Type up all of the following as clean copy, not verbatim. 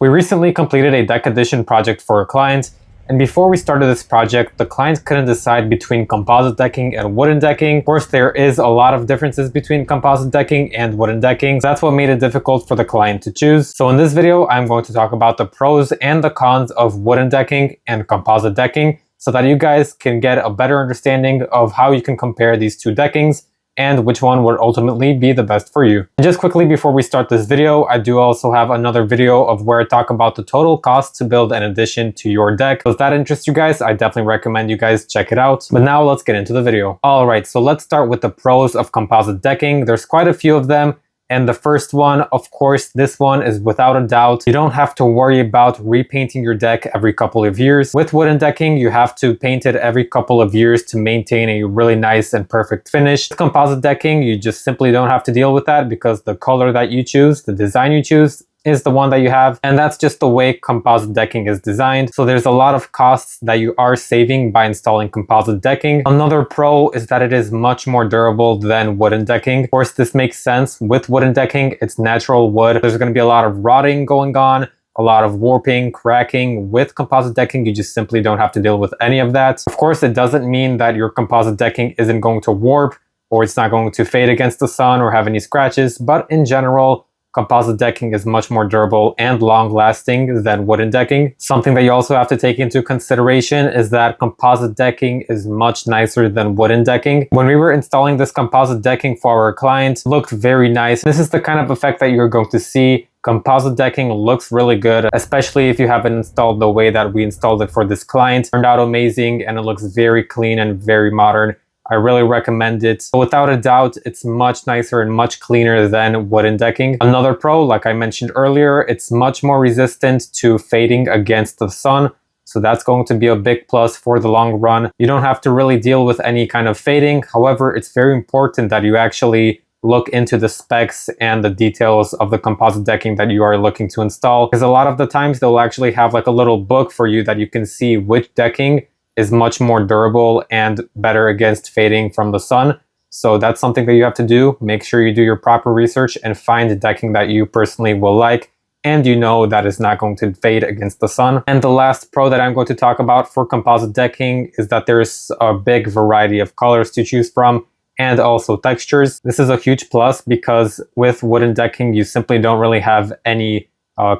We recently completed a deck addition project for a client, and before we started this project, the client couldn't decide between composite decking and wooden decking. Of course, there is a lot of differences between composite decking and wooden decking. That's what made it difficult for the client to choose. So in this video, I'm going to talk about the pros and the cons of wooden decking and composite decking so that you guys can get a better understanding of how you can compare these two deckings and which one would ultimately be the best for you. And just quickly before we start this video, I do also have another video of where I talk about the total cost to build an addition to your deck. So if that interests you guys, I definitely recommend you guys check it out. But now let's get into the video. Alright, so let's start with the pros of composite decking. There's quite a few of them. And the first one, of course, this one is without a doubt, you don't have to worry about repainting your deck every couple of years. With wooden decking, you have to paint it every couple of years to maintain a really nice and perfect finish. With composite decking, you just simply don't have to deal with that because the color that you choose, the design you choose, is the one that you have, and that's just the way composite decking is designed. So there's a lot of costs that you are saving by installing composite decking. Another pro is that it is much more durable than wooden decking. Of course, this makes sense. With wooden decking, it's natural wood. There's going to be a lot of rotting going on, a lot of warping, cracking. With composite decking, you just simply don't have to deal with any of that. Of course, it doesn't mean that your composite decking isn't going to warp or it's not going to fade against the sun or have any scratches, but in general, composite decking is much more durable and long-lasting than wooden decking. Something that you also have to take into consideration is that composite decking is much nicer than wooden decking. When we were installing this composite decking for our client, it looked very nice. This is the kind of effect that you're going to see. Composite decking looks really good, especially if you have it installed the way that we installed it for this client. It turned out amazing and it looks very clean and very modern. I really recommend it. Without a doubt, it's much nicer and much cleaner than wooden decking. Another pro, like I mentioned earlier, it's much more resistant to fading against the sun. So that's going to be a big plus for the long run. You don't have to really deal with any kind of fading. However, it's very important that you actually look into the specs and the details of the composite decking that you are looking to install. Because a lot of the times they'll actually have like a little book for you that you can see which decking is much more durable and better against fading from the sun. So that's something that you have to do. Make sure you do your proper research and find the decking that you personally will like and you know that is not going to fade against the sun. And the last pro that I'm going to talk about for composite decking is that there's a big variety of colors to choose from and also textures. This is a huge plus because with wooden decking, you simply don't really have any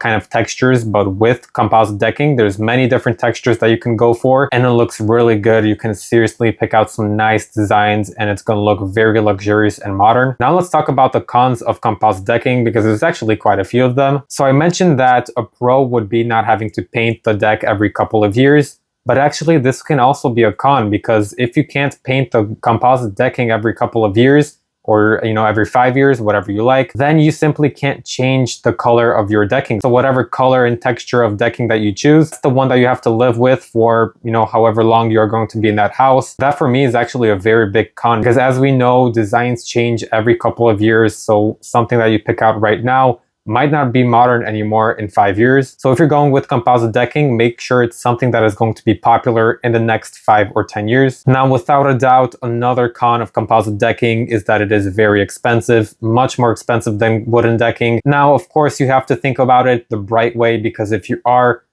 kind of textures, but with composite decking, there's many different textures that you can go for and it looks really good. You can seriously pick out some nice designs and it's going to look very luxurious and modern. Now let's talk about the cons of composite decking because there's actually quite a few of them. So I mentioned that a pro would be not having to paint the deck every couple of years, but actually this can also be a con because if you can't paint the composite decking every couple of years, or every 5 years, whatever you like, then you simply can't change the color of your decking. So whatever color and texture of decking that you choose, that's the one that you have to live with for however long you're going to be in that house. That for me is actually a very big con because as we know, designs change every couple of years. So something that you pick out right now might not be modern anymore in 5 years. So if you're going with composite decking, make sure it's something that is going to be popular in the next 5 or 10 years. Now, without a doubt, another con of composite decking is that it is very expensive, much more expensive than wooden decking. Now, of course, you have to think about it the right way because if you are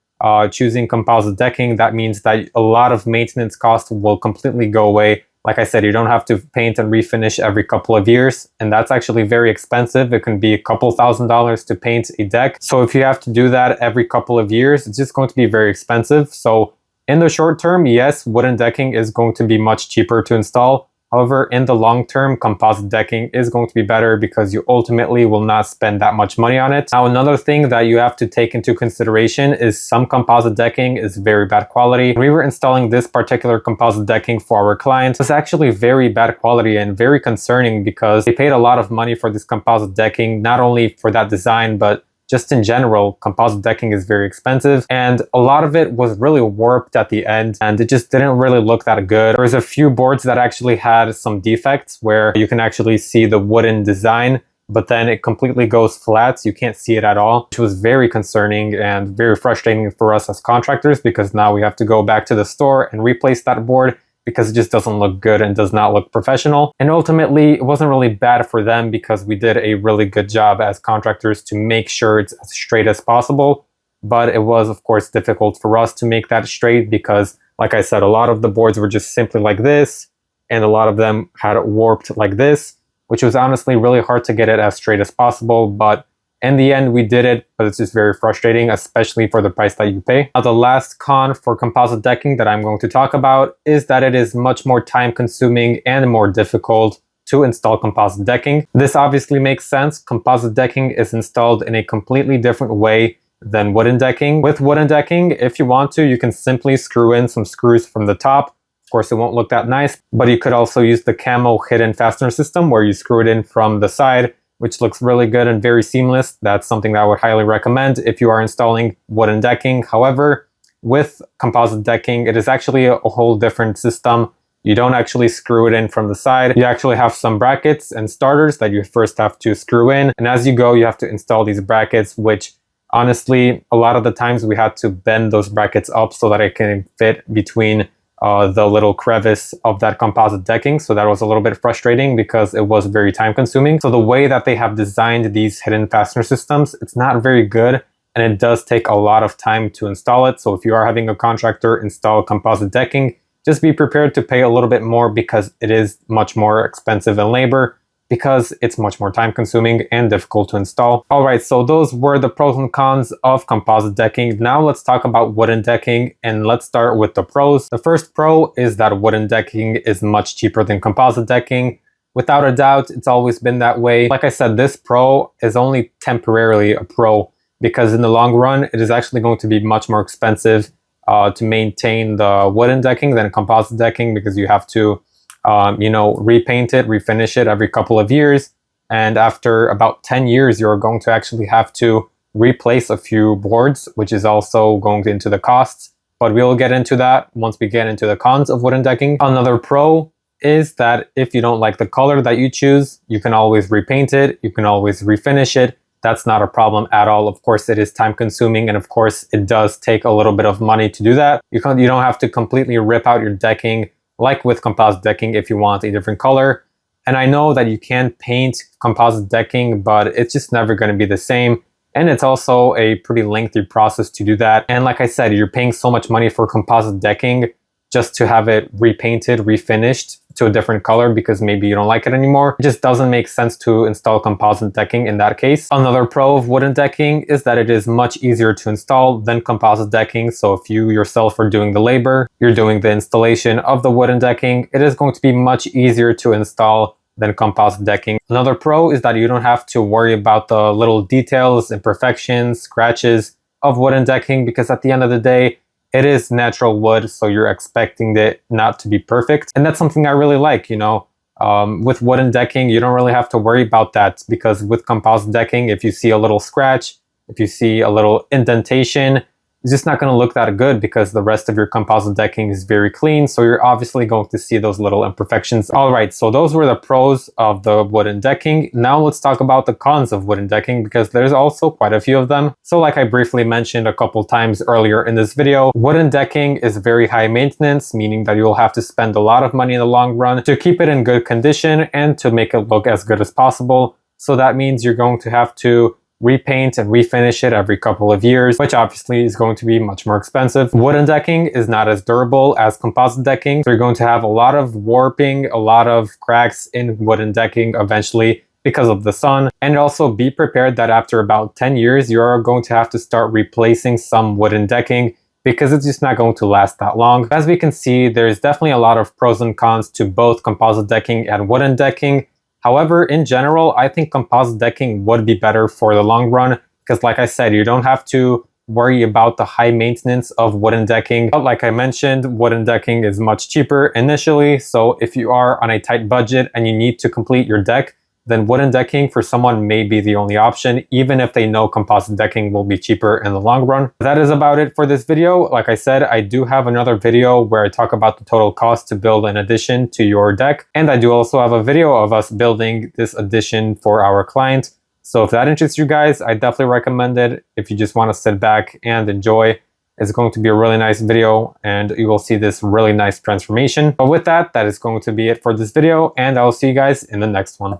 choosing composite decking, that means that a lot of maintenance costs will completely go away. Like I said, you don't have to paint and refinish every couple of years, and that's actually very expensive. It can be a couple $1,000s to paint a deck. So if you have to do that every couple of years, it's just going to be very expensive. So in the short term, yes, wooden decking is going to be much cheaper to install. However, in the long term, composite decking is going to be better because you ultimately will not spend that much money on it. Now, another thing that you have to take into consideration is some composite decking is very bad quality. When we were installing this particular composite decking for our clients, it was actually very bad quality and very concerning because they paid a lot of money for this composite decking, not only for that design, but just in general, composite decking is very expensive and a lot of it was really warped at the end and it just didn't really look that good. There's a few boards that actually had some defects where you can actually see the wooden design, but then it completely goes flat. So you can't see it at all, which was very concerning and very frustrating for us as contractors because now we have to go back to the store and replace that board because it just doesn't look good and does not look professional. And ultimately, it wasn't really bad for them because we did a really good job as contractors to make sure it's as straight as possible. but it was of course difficult for us to make that straight because, like I said, a lot of the boards were just simply like this, and a lot of them had warped like this, which was honestly really hard to get it as straight as possible. But in the end, we did it, but it's just very frustrating, especially for the price that you pay. Now, the last con for composite decking that I'm going to talk about is that it is much more time consuming and more difficult to install composite decking. This obviously makes sense. Composite decking is installed in a completely different way than wooden decking. With wooden decking, if you want to, you can simply screw in some screws from the top. Of course, it won't look that nice, but you could also use the camo hidden fastener system where you screw it in from the side, which looks really good and very seamless. That's something that I would highly recommend if you are installing wooden decking. However, with composite decking, it is actually a whole different system. You don't actually screw it in from the side. You actually have some brackets and starters that you first have to screw in. And as you go, you have to install these brackets, which honestly, a lot of the times we had to bend those brackets up so that it can fit between the little crevice of that composite decking. So that was a little bit frustrating because it was very time consuming. So the way that they have designed these hidden fastener systems, it's not very good, and it does take a lot of time to install it. So if you are having a contractor install composite decking, just be prepared to pay a little bit more because it is much more expensive in labor, because it's much more time consuming and difficult to install. All right, so those were the pros and cons of composite decking. Now let's talk about wooden decking, and let's start with the pros. The first pro is that wooden decking is much cheaper than composite decking. Without a doubt, it's always been that way. Like I said, this pro is only temporarily a pro because in the long run, it is actually going to be much more expensive to maintain the wooden decking than composite decking, because you have to repaint it, refinish it every couple of years. And after about 10 years, you're going to actually have to replace a few boards, which is also going into the costs. But we'll get into that once we get into the cons of wooden decking. Another pro is that if you don't like the color that you choose, you can always repaint it. You can always refinish it. That's not a problem at all. Of course, it is time consuming, and of course, it does take a little bit of money to do that. You don't have to completely rip out your decking like with composite decking if you want a different color. And I know that you can paint composite decking, but it's just never going to be the same. And it's also a pretty lengthy process to do that. And like I said, you're paying so much money for composite decking just to have it repainted, refinished to a different color because maybe you don't like it anymore. It just doesn't make sense to install composite decking in that case. Another pro of wooden decking is that it is much easier to install than composite decking. So if you yourself are doing the labor, you're doing the installation of the wooden decking, it is going to be much easier to install than composite decking. Another pro is that you don't have to worry about the little details, imperfections, scratches of wooden decking, because at the end of the day, it is natural wood, so you're expecting it not to be perfect. And that's something I really like, with wooden decking, you don't really have to worry about that, because with composite decking, if you see a little scratch, if you see a little indentation, it's just not going to look that good because the rest of your composite decking is very clean. So you're obviously going to see those little imperfections. All right, so those were the pros of the wooden decking. Now let's talk about the cons of wooden decking, because there's also quite a few of them. So like I briefly mentioned a couple times earlier in this video, wooden decking is very high maintenance, meaning that you'll have to spend a lot of money in the long run to keep it in good condition and to make it look as good as possible. So that means you're going to have to repaint and refinish it every couple of years, which obviously is going to be much more expensive. Wooden decking is not as durable as composite decking, so you're going to have a lot of warping, a lot of cracks in wooden decking eventually because of the sun. And also be prepared that after about 10 years, you're going to have to start replacing some wooden decking because it's just not going to last that long. As we can see, there's definitely a lot of pros and cons to both composite decking and wooden decking. However, in general, I think composite decking would be better for the long run because, like I said, you don't have to worry about the high maintenance of wooden decking. But like I mentioned, wooden decking is much cheaper initially. So if you are on a tight budget and you need to complete your deck, then wooden decking for someone may be the only option, even if they know composite decking will be cheaper in the long run. That is about it for this video. Like I said, I do have another video where I talk about the total cost to build an addition to your deck. And I do also have a video of us building this addition for our client. So if that interests you guys, I definitely recommend it. If you just want to sit back and enjoy, it's going to be a really nice video and you will see this really nice transformation. But with that, that is going to be it for this video, and I'll see you guys in the next one.